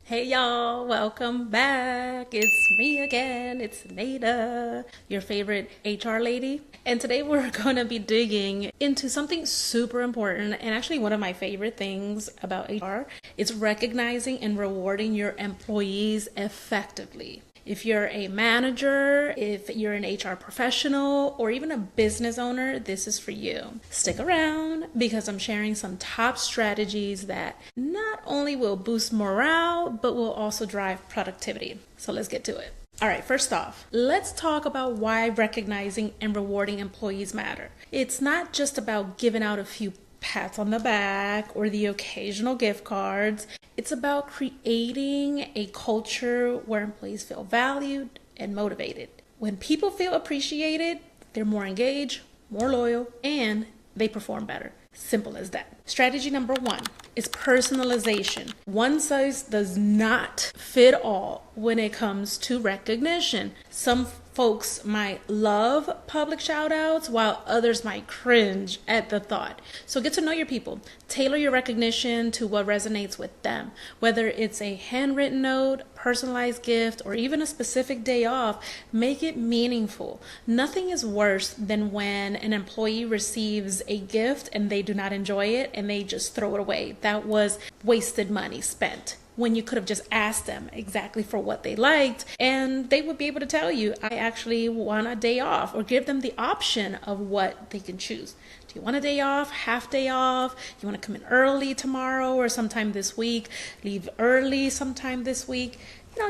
Hey y'all, welcome back. It's me again. It's Nada, your favorite HR lady. And today we're going to be digging into something super important and actually one of my favorite things about HR. It's recognizing and rewarding your employees effectively. If you're a manager, if you're an HR professional, or even a business owner, this is for you. Stick around because I'm sharing some top strategies that not only will boost morale, but will also drive productivity. So let's get to it. All right, first off, let's talk about why recognizing and rewarding employees matter. It's not just about giving out a few pats on the back or the occasional gift cards. It's about creating a culture where employees feel valued and motivated. When people feel appreciated, they're more engaged, more loyal, and they perform better. Simple as that. Strategy number 1 is personalization. One size does not fit all when it comes to recognition. Some folks might love public shout outs while others might cringe at the thought. So get to know your people. Tailor your recognition to what resonates with them. Whether it's a handwritten note, personalized gift, or even a specific day off, make it meaningful. Nothing is worse than when an employee receives a gift and they do not enjoy it and they just throw it away. That was wasted money spent, when you could have just asked them exactly for what they liked and they would be able to tell you, I actually want a day off, or give them the option of what they can choose. Do you want a day off, half day off? You want to come in early tomorrow or sometime this week, leave early sometime this week?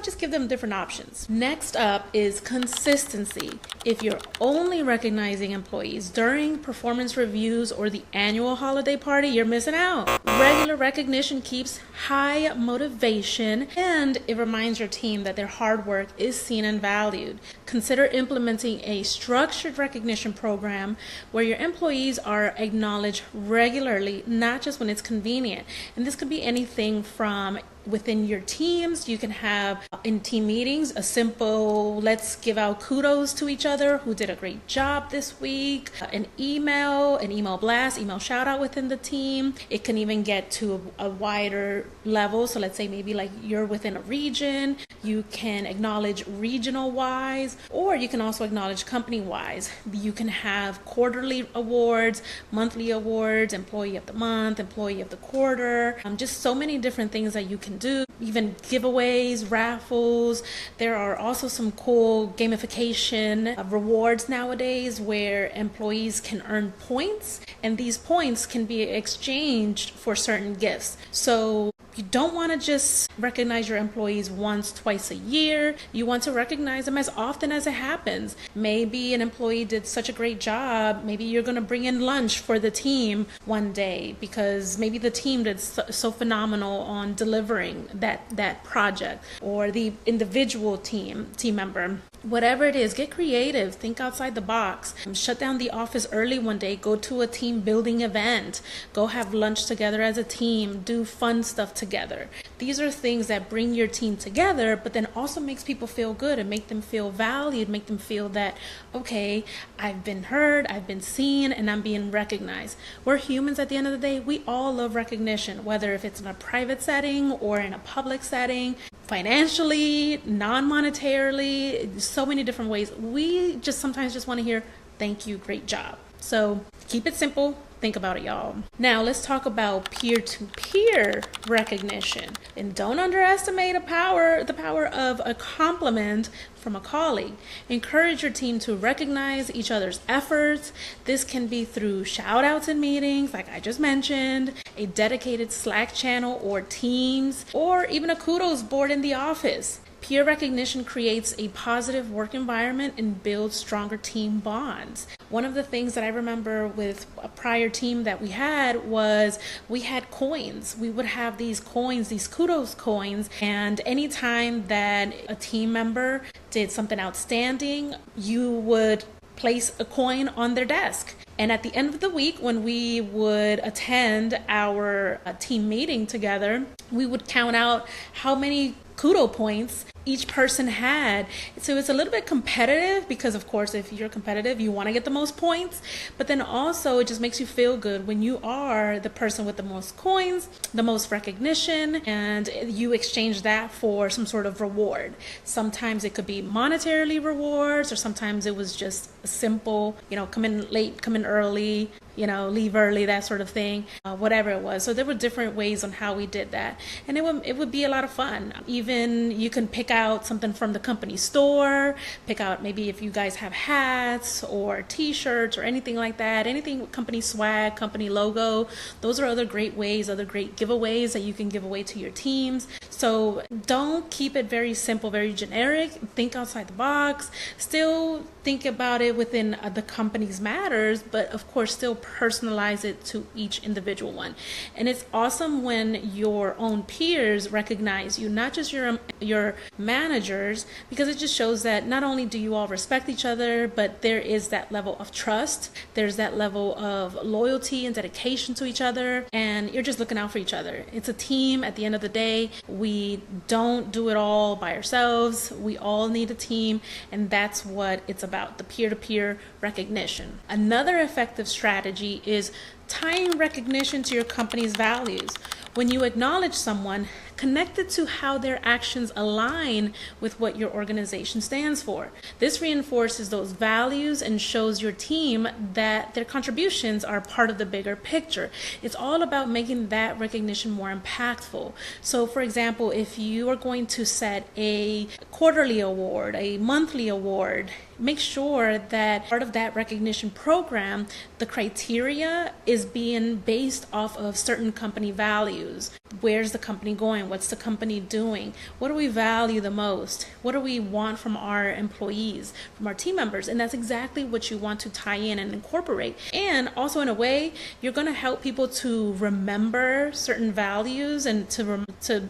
Just give them different options. Next up is consistency. If you're only recognizing employees during performance reviews or the annual holiday party, you're missing out. Regular recognition keeps high motivation and it reminds your team that their hard work is seen and valued. Consider implementing a structured recognition program where your employees are acknowledged regularly, not just when it's convenient. And this could be anything from within your teams. You can have in team meetings a simple let's give out kudos to each other who did a great job this week, an email blast, email shout out within the team. It can even get to a wider level. So let's say maybe like you're within a region, you can acknowledge regional wise, or you can also acknowledge company wise. You can have quarterly awards, monthly awards, employee of the month, employee of the quarter, just so many different things that you can do, even giveaways, raffles. There are also some cool gamification rewards nowadays where employees can earn points, and these points can be exchanged for certain gifts. So you don't want to just recognize your employees once, twice a year. You want to recognize them as often as it happens. Maybe an employee did such a great job. Maybe you're going to bring in lunch for the team one day because maybe the team did so phenomenal on delivering that project, or the individual team member. Whatever it is, get creative, think outside the box. Shut down the office early one day, go to a team building event, go have lunch together as a team, do fun stuff together. These are things that bring your team together, but then also makes people feel good and make them feel valued, make them feel that, okay, I've been heard, I've been seen, and I'm being recognized. We're humans at the end of the day. We all love recognition, whether if it's in a private setting or in a public setting, financially, non-monetarily, so many different ways. We just sometimes just want to hear, thank you, great job. So keep it simple. Think about it, y'all. Now let's talk about peer-to-peer recognition. And don't underestimate the power of a compliment from a colleague. Encourage your team to recognize each other's efforts. This can be through shout outs in meetings, like I just mentioned, a dedicated Slack channel or Teams, or even a kudos board in the office. Peer recognition creates a positive work environment and builds stronger team bonds. One of the things that I remember with a prior team that we had was we had coins. We would have these coins, these kudos coins, and anytime that a team member did something outstanding, you would place a coin on their desk. And at the end of the week, when we would attend our team meeting together, we would count out how many kudo points each person had. So it's a little bit competitive because, of course, if you're competitive, you want to get the most points. But then also, it just makes you feel good when you are the person with the most coins, the most recognition, and you exchange that for some sort of reward. Sometimes it could be monetarily rewards, or sometimes it was just a simple, come in late, come in early, leave early, that sort of thing, whatever it was. So there were different ways on how we did that. And it would be a lot of fun. Even you can pick out something from the company store, pick out maybe if you guys have hats or t-shirts or anything like that, anything company swag, company logo. Those are other great ways, other great giveaways that you can give away to your teams. So don't keep it very simple, very generic. Think outside the box. Still think about it within the company's matters, but of course still personalize it to each individual one. And it's awesome when your own peers recognize you, not just your managers, because it just shows that not only do you all respect each other, but there is that level of trust, there's that level of loyalty and dedication to each other, and you're just looking out for each other. It's a team at the end of the day. We don't do it all by ourselves. We all need a team, and that's what it's about, the peer-to-peer recognition. Another effective strategy is tying recognition to your company's values. When you acknowledge someone, connect it to how their actions align with what your organization stands for. This reinforces those values and shows your team that their contributions are part of the bigger picture. It's all about making that recognition more impactful. So for example, if you are going to set a quarterly award, a monthly award, make sure that part of that recognition program, the criteria is being based off of certain company values. Where's the company going? What's the company doing? What do we value the most? What do we want from our employees, from our team members? And that's exactly what you want to tie in and incorporate. And also in a way, you're going to help people to remember certain values and to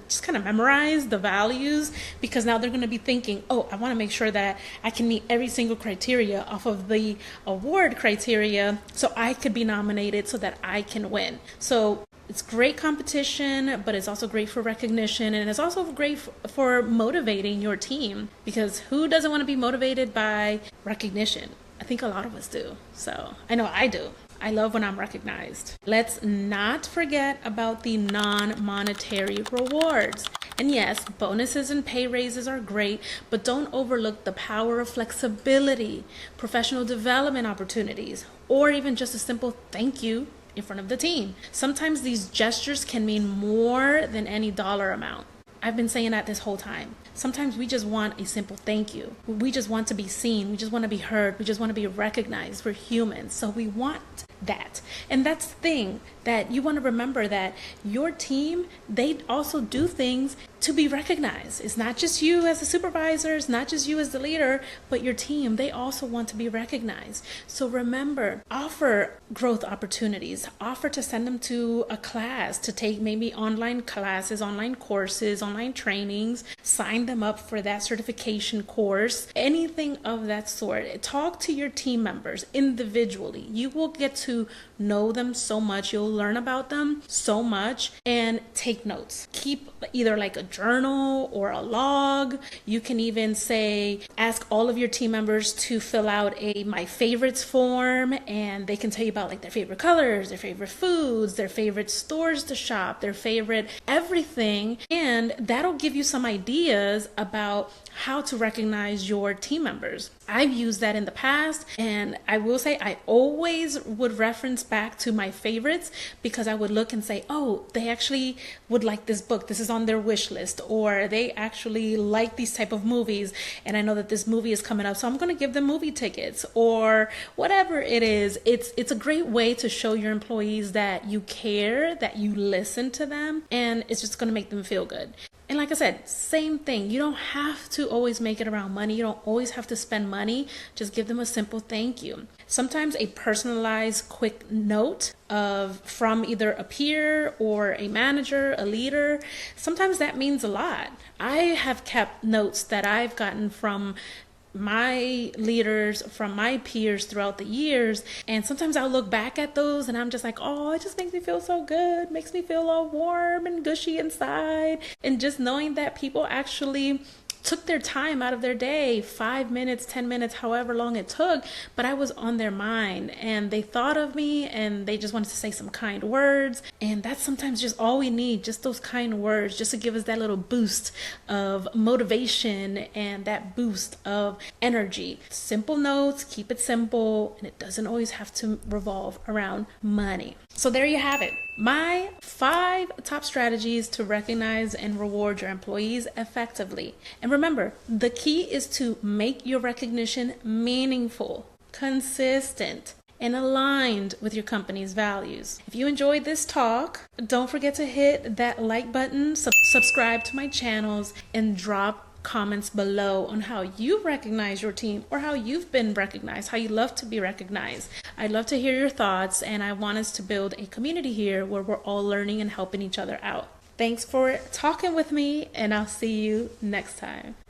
just kind of memorize the values, because now they're going to be thinking, oh, I want to make sure that I can meet every single criteria off of the award criteria so I could be nominated so that I can win. So it's great competition, but it's also great for recognition, and it's also great for motivating your team, because who doesn't want to be motivated by recognition? I think a lot of us do. So I know I do. I love when I'm recognized. Let's not forget about the non-monetary rewards. And yes, bonuses and pay raises are great, but don't overlook the power of flexibility, professional development opportunities, or even just a simple thank you in front of the team. Sometimes these gestures can mean more than any dollar amount. I've been saying that this whole time. Sometimes we just want a simple thank you. We just want to be seen. We just want to be heard. We just want to be recognized. We're humans. So we want that. And that's the thing, that you want to remember that your team, they also do things to be recognized. It's not just you as a supervisor, it's not just you as the leader, but your team, they also want to be recognized. So remember, offer growth opportunities, offer to send them to a class, to take maybe online classes, online courses, online trainings, sign them up for that certification course, anything of that sort. Talk to your team members individually. You will get to know them so much. You'll learn about them so much, and take notes. Keep either like a journal or a log. You can even ask all of your team members to fill out a my favorites form, and they can tell you about like their favorite colors, their favorite foods, their favorite stores to shop, their favorite everything. And that'll give you some ideas about how to recognize your team members. I've used that in the past, and I will say I always would reference back to my favorites, because I would look and say, oh, they actually would like this book. This is on their wish list, or they actually like these type of movies, and I know that this movie is coming up, so I'm going to give them movie tickets, or whatever it is. It's a great way to show your employees that you care, that you listen to them, and it's just going to make them feel good. And like I said, same thing. You don't have to always make it around money. You don't always have to spend money. Just give them a simple thank you. Sometimes a personalized quick note from either a peer or a manager, a leader, sometimes that means a lot. I have kept notes that I've gotten from my leaders, from my peers throughout the years, and sometimes I'll look back at those and I'm just like, oh, it just makes me feel so good, makes me feel all warm and gushy inside. And just knowing that people actually took their time out of their day, 5 minutes, 10 minutes, however long it took, but I was on their mind and they thought of me and they just wanted to say some kind words. And that's sometimes just all we need, just those kind words, just to give us that little boost of motivation and that boost of energy. Simple notes, keep it simple, and it doesn't always have to revolve around money. So there you have it. My 5 top strategies to recognize and reward your employees effectively. And remember, the key is to make your recognition meaningful, consistent, and aligned with your company's values. If you enjoyed this talk, don't forget to hit that like button, subscribe to my channels, and drop comments below on how you recognize your team or how you've been recognized, how you love to be recognized. I'd love to hear your thoughts, and I want us to build a community here where we're all learning and helping each other out. Thanks for talking with me, and I'll see you next time.